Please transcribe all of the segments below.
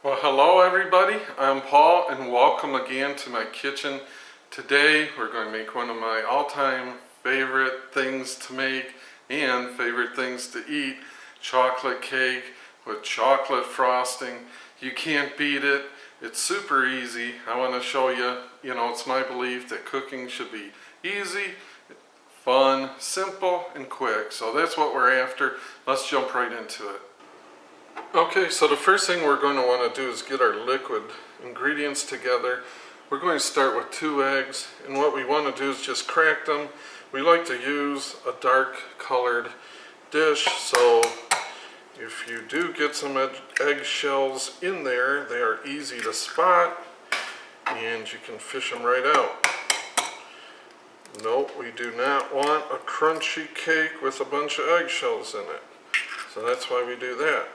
Well, hello everybody, I'm Paul and welcome again to my kitchen. Today we're going to make one of my all-time favorite things to make and favorite things to eat, chocolate cake with chocolate frosting. You can't beat it. It's super easy. I want to show you, it's my belief that cooking should be easy, fun, simple, and quick. So that's what we're after. Let's jump right into it. Okay, so the first thing we're going to want to do is get our liquid ingredients together. We're going to start with 2 eggs, and what we want to do is just crack them. We like to use a dark colored dish, so if you do get some egg shells in there, they are easy to spot and you can fish them right out. Nope, we do not want a crunchy cake with a bunch of eggshells in it, so that's why we do that.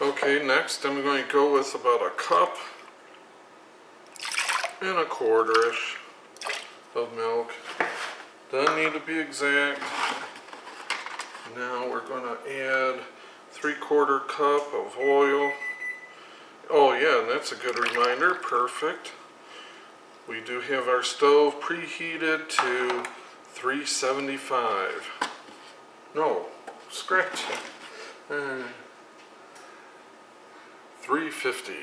Okay, next I'm going to go with about a cup and a quarter-ish of milk. Doesn't need to be exact. Now we're going to add 3/4 cup of oil. Oh yeah, and that's a good reminder. Perfect. We do have our stove preheated to 375. No, scratch it. 350.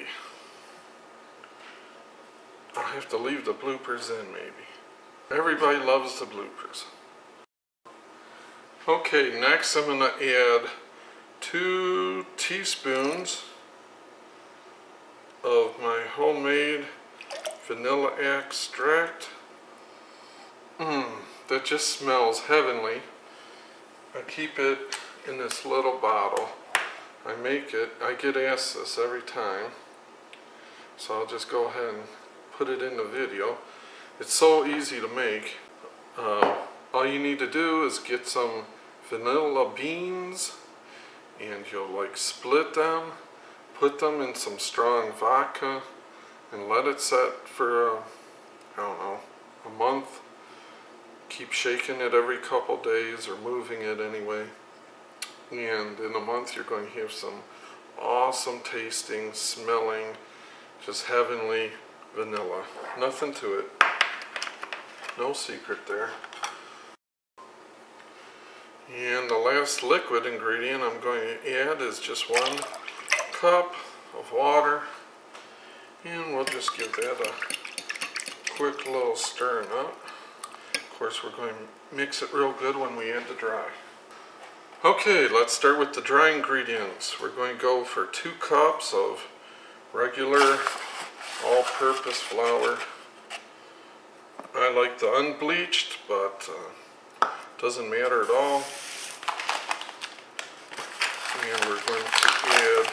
I'll have to leave the bloopers in maybe. Everybody loves the bloopers. Okay, next I'm going to add 2 teaspoons of my homemade vanilla extract. That just smells heavenly. I keep it in this little bottle. I get asked this every time, so I'll just go ahead and put it in the video. It's so easy to make. All you need to do is get some vanilla beans, and you'll split them, put them in some strong vodka, and let it set for, a month. Keep shaking it every couple days, or moving it anyway. And in a month you're going to have some awesome tasting, smelling, just heavenly vanilla. Nothing to it. No secret there. And the last liquid ingredient I'm going to add is just 1 cup of water. And we'll just give that a quick little stirring up. Of course, we're going to mix it real good when we add the dry. Okay, let's start with the dry ingredients. We're going to go for 2 cups of regular all-purpose flour. I like the unbleached, but doesn't matter at all. And we're going to add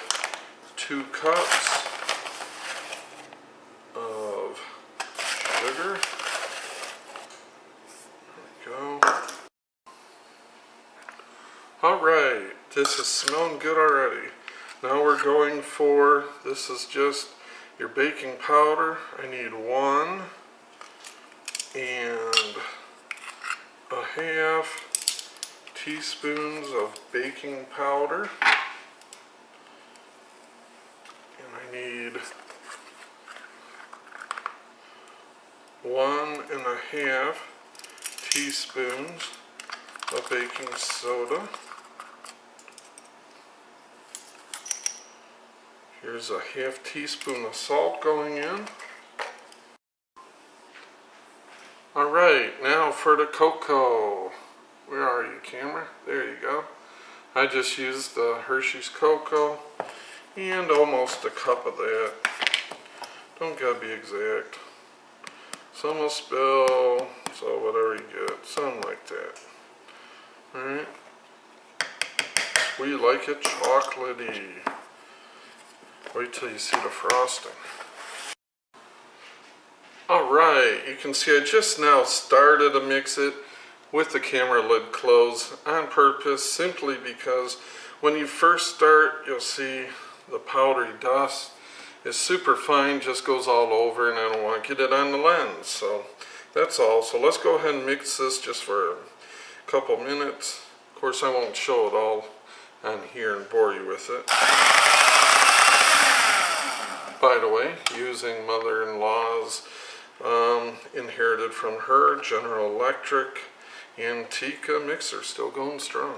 2 cups of sugar. There we go. Alright, this is smelling good already. Now we're going for, this is just your baking powder. I need 1 and a half teaspoons of baking powder. And I need 1 and a half teaspoons of baking soda. Here's a half teaspoon of salt going in. Alright, now for the cocoa. Where are you, camera? There you go. I just used the Hershey's cocoa and almost a cup of that. Don't gotta be exact. Some will spill, so whatever you get, something like that. Alright. We like it chocolatey. Wait till you see the frosting. Alright, you can see I just now started to mix it with the camera lid closed on purpose, simply because when you first start, you'll see the powdery dust is super fine, just goes all over, and I don't want to get it on the lens. So that's all. So let's go ahead and mix this just for a couple minutes. Of course, I won't show it all on here and bore you with it. by the way, using mother-in-law's inherited from her General Electric Antica mixer, still going strong.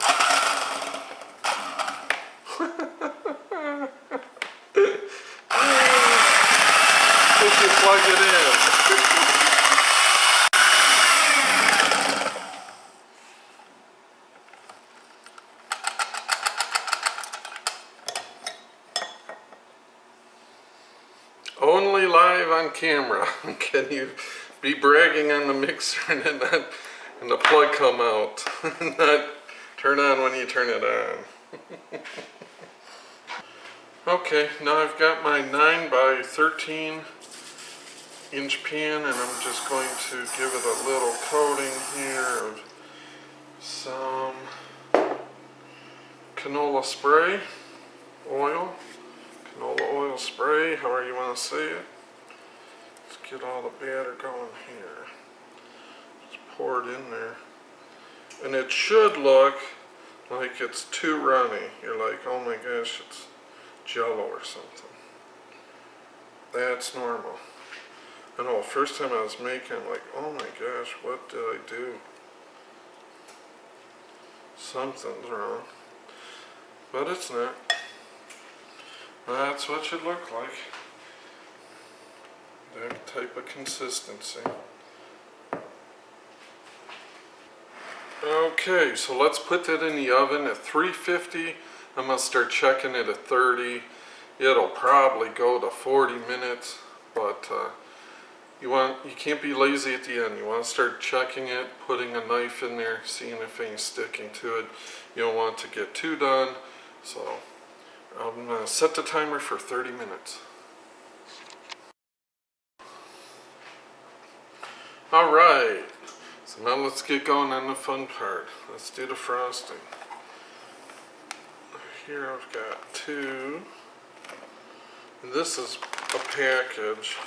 If you plug it in. Only live on camera can you be bragging on the mixer and then and the plug come out, not turn on when you turn it on. Okay, now I've got my 9 by 13 inch pan, and I'm just going to give it a little coating here of some canola spray oil. Canola oil spray, however you want to say it. Let's get all the batter going here. Just pour it in there. And it should look like it's too runny. You're like, oh my gosh, it's Jello or something. That's normal. I know, first time I was making, I'm like, oh my gosh, what did I do? Something's wrong. But it's not. That's what it should look like. That type of consistency. Okay, so let's put that in the oven at 350. I'm going to start checking it at 30. It'll probably go to 40 minutes, but you can't be lazy at the end. You want to start checking it, putting a knife in there, seeing if anything's sticking to it. You don't want to get too done, so I'm going to set the timer for 30 minutes. Alright, so now let's get going on the fun part. Let's do the frosting. Here I've got 2. And this is a package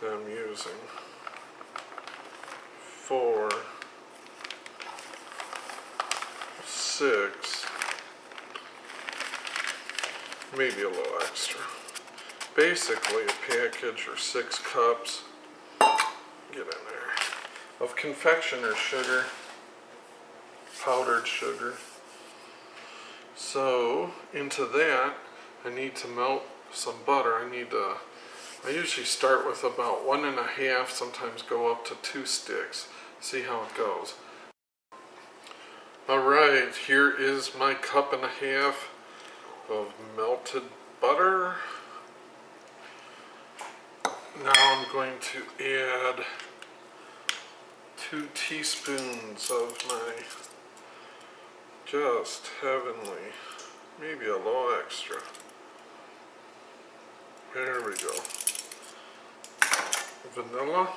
that I'm using. 4, 6, maybe a little extra. Basically a package or 6 cups, get in there, of confectioner's sugar, powdered sugar. So into that I need to melt some butter. I usually start with about 1.5, sometimes go up to 2 sticks. See how it goes. Alright, here is my 1.5 cups of melted butter. Now I'm going to add 2 teaspoons of my just heavenly, maybe a little extra. There we go. Vanilla.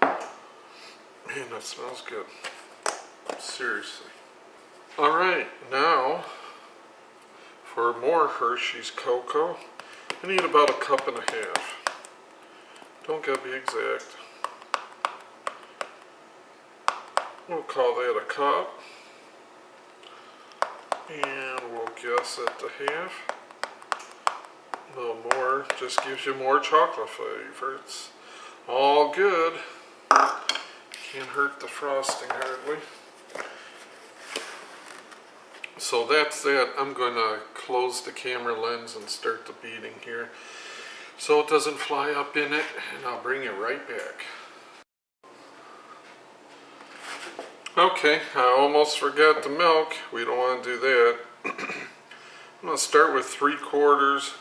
Man, that smells good. Seriously. Alright, now for more Hershey's cocoa, I need about 1.5 cups. Don't gotta be exact. We'll call that a cup. And we'll guess it to half. A little more just gives you more chocolate flavor. It's all good. Can't hurt the frosting hardly. So that's that. I'm going to close the camera lens and start the beating here so it doesn't fly up in it, and I'll bring you right back. Okay, I almost forgot the milk. We don't want to do that. I'm going to start with 3/4.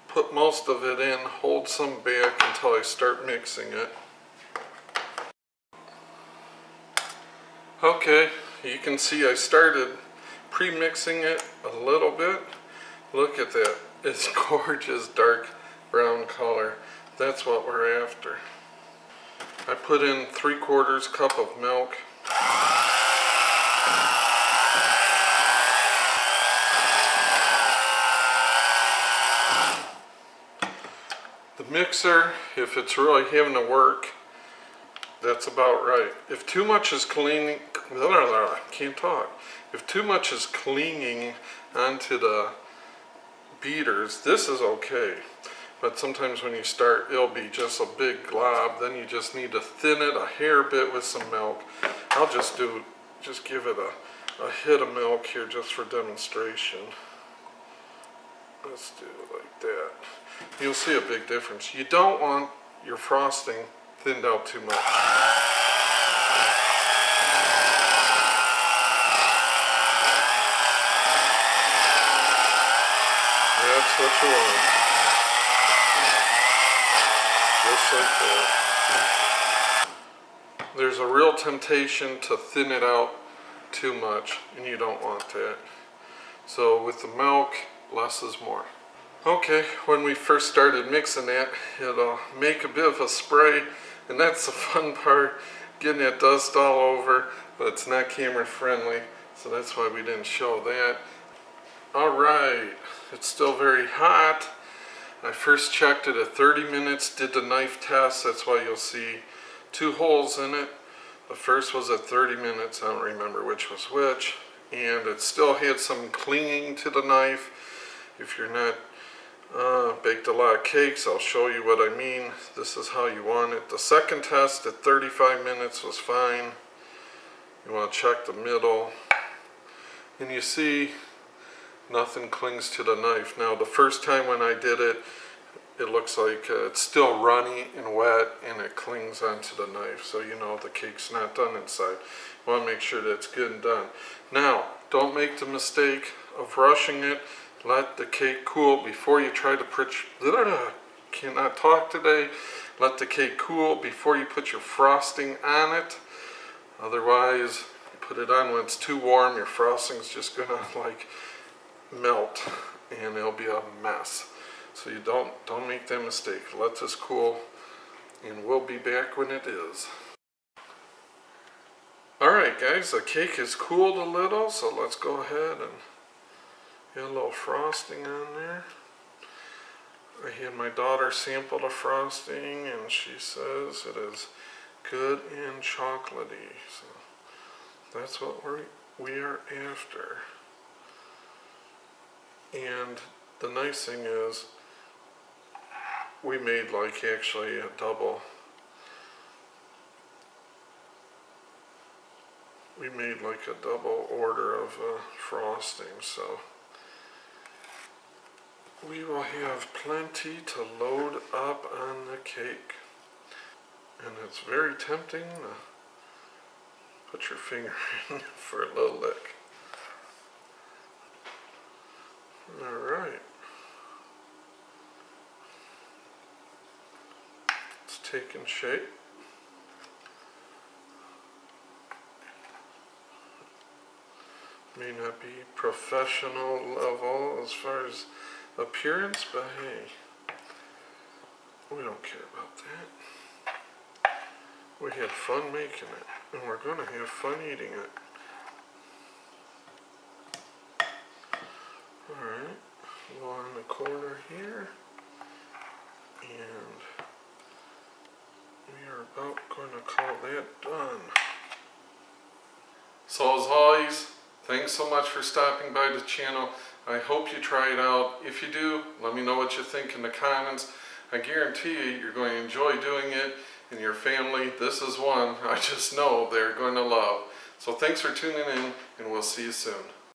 Put most of it in, hold some back until I start mixing it. Okay, you can see I started pre-mixing it a little bit. Look at that, it's gorgeous dark brown color. That's what we're after. I put in 3/4 cup of milk. The mixer, if it's really having to work, that's about right. If too much is can't talk. If too much is clinging onto the beaters, this is okay. But sometimes when you start, it'll be just a big glob. Then you just need to thin it a hair bit with some milk. I'll just give it a hit of milk here just for demonstration. Let's do it like that. You'll see a big difference. You don't want your frosting thinned out too much. That's what you want. Just like that. There's a real temptation to thin it out too much, and you don't want that. So with the milk, less is more. Okay, when we first started mixing that, it'll make a bit of a spray, and that's the fun part, getting that dust all over, but it's not camera friendly, so that's why we didn't show that. Alright, it's still very hot. I first checked it at 30 minutes, did the knife test, that's why you'll see 2 holes in it. The first was at 30 minutes, I don't remember which was which, and it still had some clinging to the knife. If you're not baked a lot of cakes, I'll show you what I mean. This is how you want it. The second test at 35 minutes was fine. You want to check the middle, and you see nothing clings to the knife. Now the first time when I did it, it looks like it's still runny and wet, and it clings onto the knife, so you know the cake's not done inside. You want to make sure that it's good and done. Now, don't make the mistake of rushing it. Let the cake cool before you try to cannot talk today. Let the cake cool before you put your frosting on it. Otherwise, you put it on when it's too warm, your frosting's just gonna like melt, and it'll be a mess. So you don't make that mistake. Let this cool, and we'll be back when it is. Alright guys, the cake has cooled a little, so let's go ahead and get a little frosting on there. I had my daughter sample the frosting, and she says it is good and chocolatey. So that's what we are after. And the nice thing is, we made like actually a double. We made like a double order of frosting, so we will have plenty to load up on the cake. And it's very tempting to put your finger in for a little lick. Alright. It's taking shape. May not be professional level as far as appearance, but hey, we don't care about that. We had fun making it, and we're going to have fun eating it. Alright, go on the corner here, and we are about going to call that done. So as always, thanks so much for stopping by the channel. I hope you try it out. If you do, let me know what you think in the comments. I guarantee you, you're going to enjoy doing it, and your family, this is one I just know they're going to love. So thanks for tuning in, and we'll see you soon.